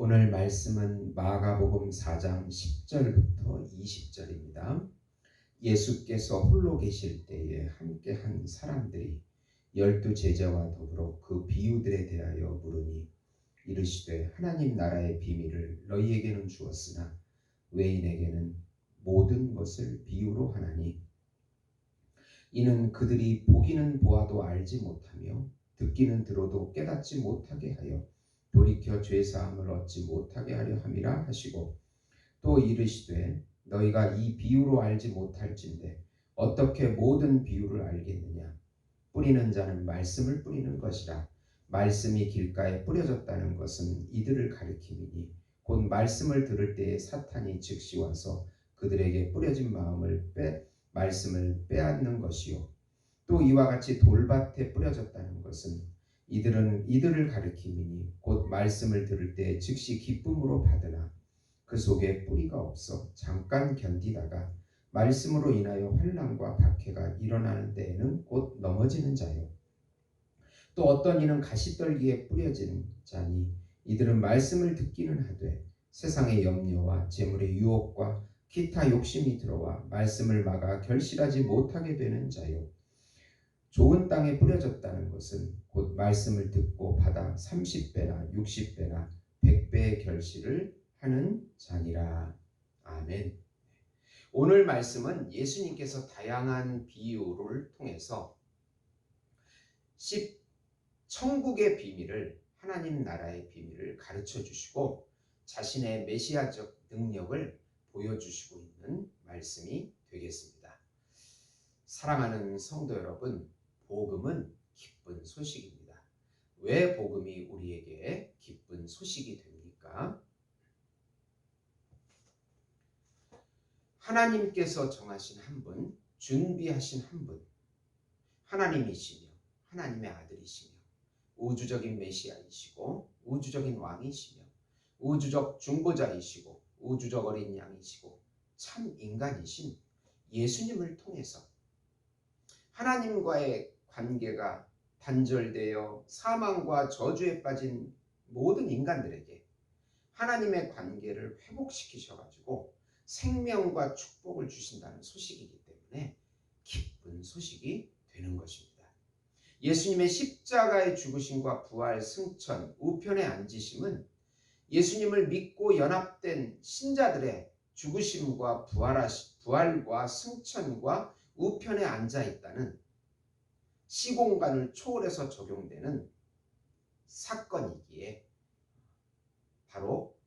오늘 말씀은 마가복음 4장 10절부터 20절입니다. 예수께서 홀로 계실 때에 함께한 사람들이 12제자와 더불어 그 비유들에 대하여 물으니 이르시되 하나님 나라의 비밀을 너희에게는 주었으나 외인에게는 모든 것을 비유로 하나니 이는 그들이 보기는 보아도 알지 못하며 듣기는 들어도 깨닫지 못하게 하여 돌이켜 죄사함을 얻지 못하게 하려 함이라 하시고 또 이르시되 너희가 이 비유로 알지 못할진대 어떻게 모든 비유를 알겠느냐. 뿌리는 자는 말씀을 뿌리는 것이라. 말씀이 길가에 뿌려졌다는 것은 이들을 가리킴이니 곧 말씀을 들을 때에 사탄이 즉시 와서 그들에게 뿌려진 말씀을 빼앗는 것이요. 또 이와 같이 돌밭에 뿌려졌다는 것은 이들을 가리킴이니 곧 말씀을 들을 때 즉시 기쁨으로 받으나 그 속에 뿌리가 없어 잠깐 견디다가 말씀으로 인하여 환난과 박해가 일어나는 때에는 곧 넘어지는 자요. 또 어떤 이는 가시떨기에 뿌려진 자니 이들은 말씀을 듣기는 하되 세상의 염려와 재물의 유혹과 기타 욕심이 들어와 말씀을 막아 결실하지 못하게 되는 자요. 좋은 땅에 뿌려졌다는 것은 곧 말씀을 듣고 받아 30배나 60배나 100배의 결실을 하는 자니라. 아멘. 오늘 말씀은 예수님께서 다양한 비유를 통해서 천국의 비밀을, 하나님 나라의 비밀을 가르쳐 주시고 자신의 메시아적 능력을 보여주시고 있는 말씀이 되겠습니다. 사랑하는 성도 여러분, 복음은 기쁜 소식입니다. 왜 복음이 우리에게 기쁜 소식이 됩니까? 하나님께서 정하신 한 분, 준비하신 한 분, 하나님이시며 하나님의 아들이시며 우주적인 메시아이시고 우주적인 왕이시며 우주적 중보자이시고 우주적 어린 양이시고 참 인간이신 예수님을 통해서 하나님과의 관계가 단절되어 사망과 저주에 빠진 모든 인간들에게 하나님의 관계를 회복시키셔가지고 생명과 축복을 주신다는 소식이기 때문에 기쁜 소식이 되는 것입니다. 예수님의 십자가의 죽으심과 부활, 승천, 우편에 앉으심은 예수님을 믿고 연합된 신자들의 죽으심과 부활과 승천과 우편에 앉아 있다는 시공간을 초월해서 적용되는 사건이기에 바로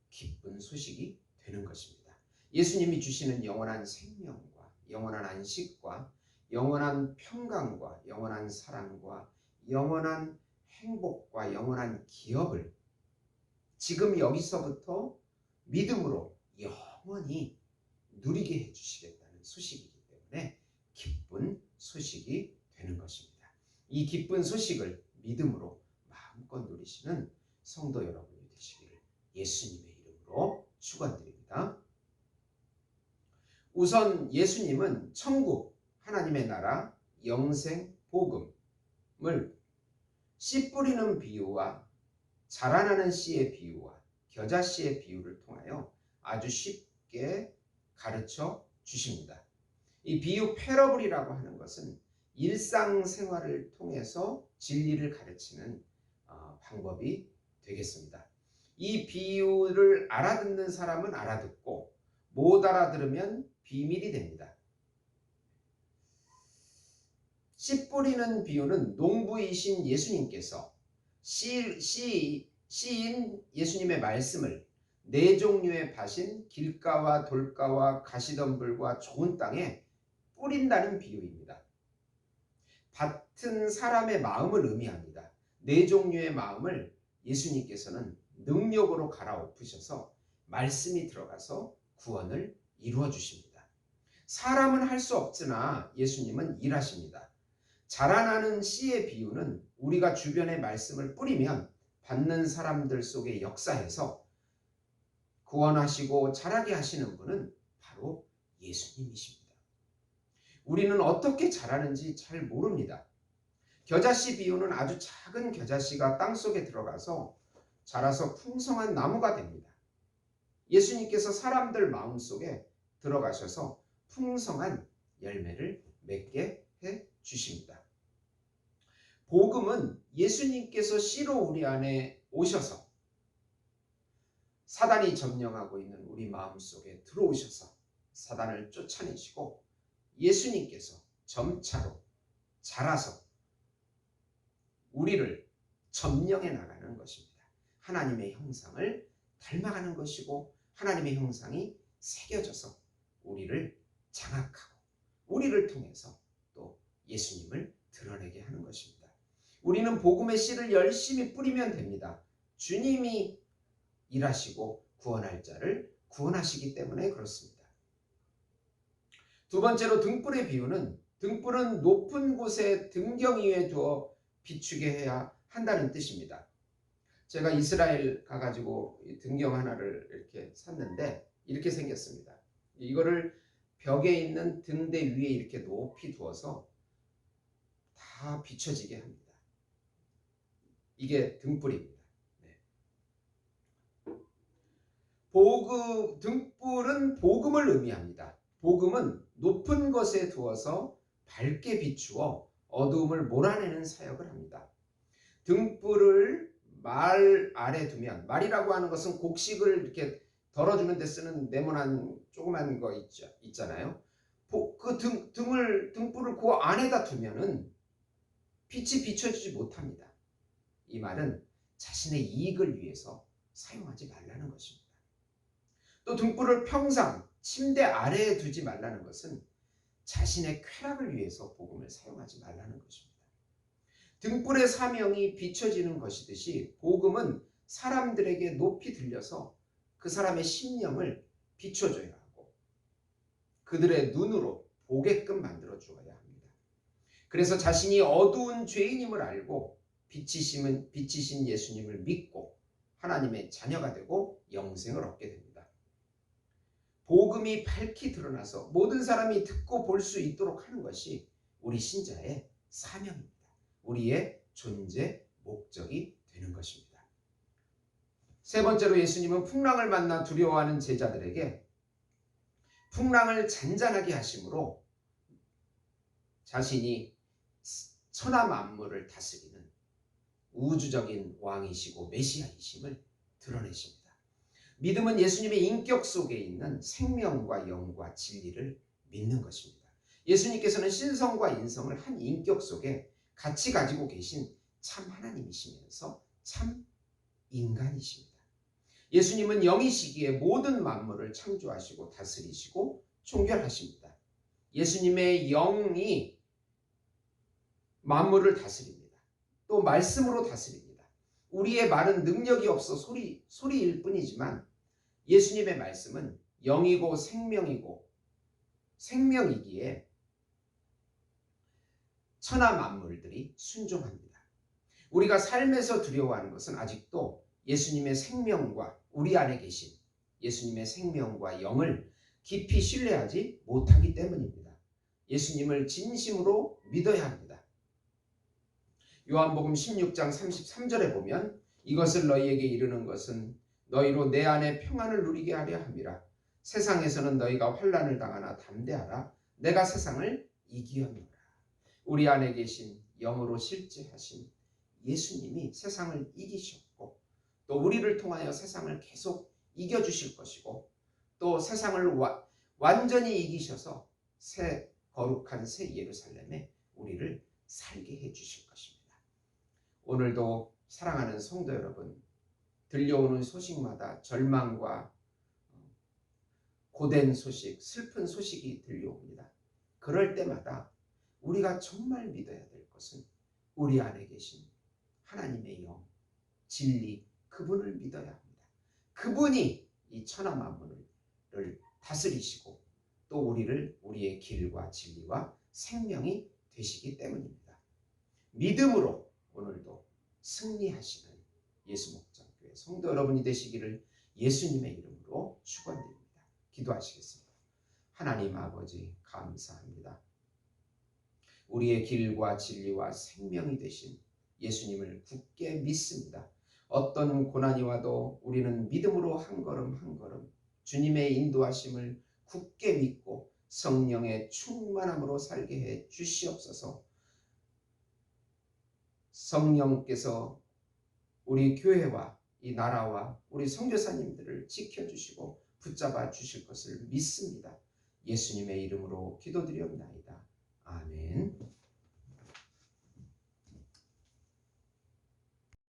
기쁜 소식이 되는 것입니다. 예수님이 주시는 영원한 생명과 영원한 안식과 영원한 평강과 영원한 사랑과 영원한 행복과 영원한 기업을 지금 여기서부터 믿음으로 영원히 누리게 해주시겠다는 소식이기 때문에 기쁜 소식이 되는 것입니다. 이 기쁜 소식을 믿음으로 마음껏 누리시는 성도 여러분이 되시기를 예수님의 이름으로 축원드립니다. 우선 예수님은 천국, 하나님의 나라, 영생, 복음을 씨 뿌리는 비유와 자라나는 씨의 비유와 겨자씨의 비유를 통하여 아주 쉽게 가르쳐 주십니다. 이 비유 패러블이라고 하는 것은 일상생활을 통해서 진리를 가르치는 방법이 되겠습니다. 이 비유를 알아듣는 사람은 알아듣고 못 알아들으면 비밀이 됩니다. 씨 뿌리는 비유는 농부이신 예수님께서 씨인 예수님의 말씀을 네 종류의 밭인 길가와 돌가와 가시덤불과 좋은 땅에 뿌린다는 비유입니다. 밭은 사람의 마음을 의미합니다. 네 종류의 마음을 예수님께서는 능력으로 갈아엎으셔서 말씀이 들어가서 구원을 이루어 주십니다. 사람은 할 수 없으나 예수님은 일하십니다. 자라나는 씨의 비유는 우리가 주변에 말씀을 뿌리면 받는 사람들 속에 역사해서 구원하시고 자라게 하시는 분은 바로 예수님이십니다. 우리는 어떻게 자라는지 잘 모릅니다. 겨자씨 비유는 아주 작은 겨자씨가 땅속에 들어가서 자라서 풍성한 나무가 됩니다. 예수님께서 사람들 마음속에 들어가셔서 풍성한 열매를 맺게 해 주십니다. 복음은 예수님께서 씨로 우리 안에 오셔서 사단이 점령하고 있는 우리 마음속에 들어오셔서 사단을 쫓아내시고 예수님께서 점차로 자라서 우리를 점령해 나가는 것입니다. 하나님의 형상을 닮아가는 것이고 하나님의 형상이 새겨져서 우리를 장악하고 우리를 통해서 또 예수님을 드러내게 하는 것입니다. 우리는 복음의 씨를 열심히 뿌리면 됩니다. 주님이 일하시고 구원할 자를 구원하시기 때문에 그렇습니다. 두 번째로 등불의 비유는 등불은 높은 곳에 등경 위에 두어 비추게 해야 한다는 뜻입니다. 제가 이스라엘 가가지고 등경 하나를 이렇게 샀는데 이렇게 생겼습니다. 이거를 벽에 있는 등대 위에 이렇게 높이 두어서 다 비춰지게 합니다. 이게 등불입니다. 등불은 복음을 의미합니다. 복음은 높은 것에 두어서 밝게 비추어 어두움을 몰아내는 사역을 합니다. 등불을 말 아래 두면, 말이라고 하는 것은 곡식을 이렇게 덜어주는 데 쓰는 네모난 조그만 거 있잖아요. 그 등불을 그 안에다 두면은 빛이 비춰지지 못합니다. 이 말은 자신의 이익을 위해서 사용하지 말라는 것입니다. 또 등불을 평상 침대 아래에 두지 말라는 것은 자신의 쾌락을 위해서 복음을 사용하지 말라는 것입니다. 등불의 사명이 비춰지는 것이듯이 복음은 사람들에게 높이 들려서 그 사람의 심령을 비춰줘야 하고 그들의 눈으로 보게끔 만들어 주어야 합니다. 그래서 자신이 어두운 죄인임을 알고 빛이신 예수님을 믿고 하나님의 자녀가 되고 영생을 얻게 됩니다. 복음이 밝히 드러나서 모든 사람이 듣고 볼 수 있도록 하는 것이 우리 신자의 사명입니다. 우리의 존재 목적이 되는 것입니다. 세 번째로 예수님은 풍랑을 만나 두려워하는 제자들에게 풍랑을 잔잔하게 하심으로 자신이 천하 만물을 다스리는 우주적인 왕이시고 메시아이심을 드러내십니다. 믿음은 예수님의 인격 속에 있는 생명과 영과 진리를 믿는 것입니다. 예수님께서는 신성과 인성을 한 인격 속에 같이 가지고 계신 참 하나님이시면서 참 인간이십니다. 예수님은 영이시기에 모든 만물을 창조하시고 다스리시고 총결하십니다. 예수님의 영이 만물을 다스립니다. 또 말씀으로 다스립니다. 우리의 말은 능력이 없어 소리일 뿐이지만 예수님의 말씀은 영이고 생명이고 생명이기에 천하 만물들이 순종합니다. 우리가 삶에서 두려워하는 것은 아직도 예수님의 생명과 우리 안에 계신 예수님의 생명과 영을 깊이 신뢰하지 못하기 때문입니다. 예수님을 진심으로 믿어야 합니다. 요한복음 16장 33절에 보면 이것을 너희에게 이르는 것은 너희로 내 안에 평안을 누리게 하려 함이라. 세상에서는 너희가 환난을 당하나 담대하라. 내가 세상을 이기었노라. 우리 안에 계신 영으로 실제하신 예수님이 세상을 이기셨고 또 우리를 통하여 세상을 계속 이겨주실 것이고 또 세상을 완전히 이기셔서 새 거룩한 새 예루살렘에 우리를 살게 해주실 것입니다. 오늘도 사랑하는 성도 여러분, 들려오는 소식마다 절망과 고된 소식, 슬픈 소식이 들려옵니다. 그럴 때마다 우리가 정말 믿어야 될 것은 우리 안에 계신 하나님의 영, 진리, 그분을 믿어야 합니다. 그분이 이 천하 만물을 다스리시고 또 우리의 길과 진리와 생명이 되시기 때문입니다. 믿음으로 오늘도 승리하시는 예수목장교회 성도 여러분이 되시기를 예수님의 이름으로 축원드립니다. 기도하시겠습니다. 하나님 아버지 감사합니다. 우리의 길과 진리와 생명이 되신 예수님을 굳게 믿습니다. 어떤 고난이 와도 우리는 믿음으로 한 걸음 한 걸음 주님의 인도하심을 굳게 믿고 성령의 충만함으로 살게 해 주시옵소서. 성령께서 우리 교회와 이 나라와 우리 선교사님들을 지켜주시고 붙잡아 주실 것을 믿습니다. 예수님의 이름으로 기도드리옵나이다. 아멘.